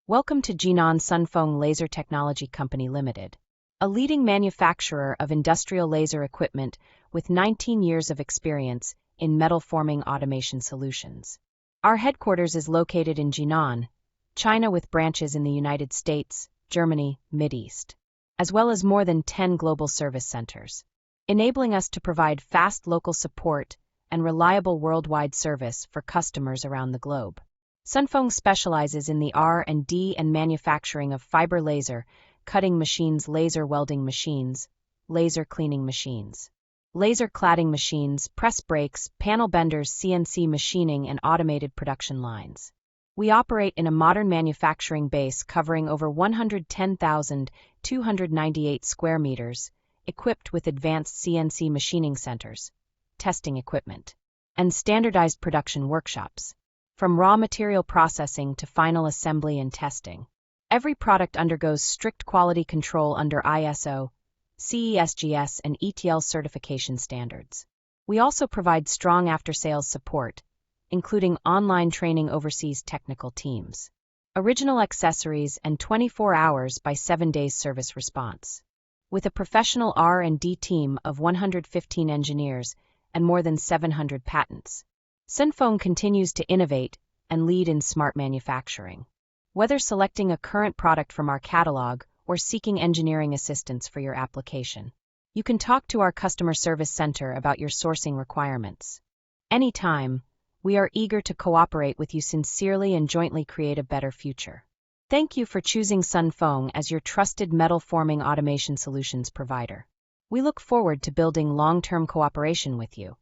Welcome to Jinan SENFENG Laser Technology Company Limited, a leading manufacturer of industrial laser equipment with 19 years of experience in metal forming automation solutions. Our headquarters is located in Jinan, China, with branches in the United States, Germany, Mideast, as well as more than 10 global service centers, enabling us to provide fast local support and reliable worldwide service for customers around the globe. SENFENG specializes in the R&D and manufacturing of fiber laser cutting machines, laser welding machines, laser cleaning machines, laser cladding machines, press brakes, panel benders, CNC machining, and automated production lines. We operate in a modern manufacturing base covering over 110,298 square meters, equipped with advanced CNC machining centers, testing equipment, and standardized production workshops. From raw material processing to final assembly and testing, every product undergoes strict quality control under ISO, CESGS, and ETL certification standards. We also provide strong after-sales support, including online training overseas technical teams, original accessories, and 24 hours by 7 days service response. With a professional R&D team of 115 engineers and more than 700 patents, SENFENG continues to innovate and lead in smart manufacturing. Whether selecting a current product from our catalog or seeking engineering assistance for your application, you can talk to our customer service center about your sourcing requirements. Anytime, we are eager to cooperate with you sincerely and jointly create a better future. Thank you for choosing SENFENG as your trusted metal forming automation solutions provider. We look forward to building long-term cooperation with you.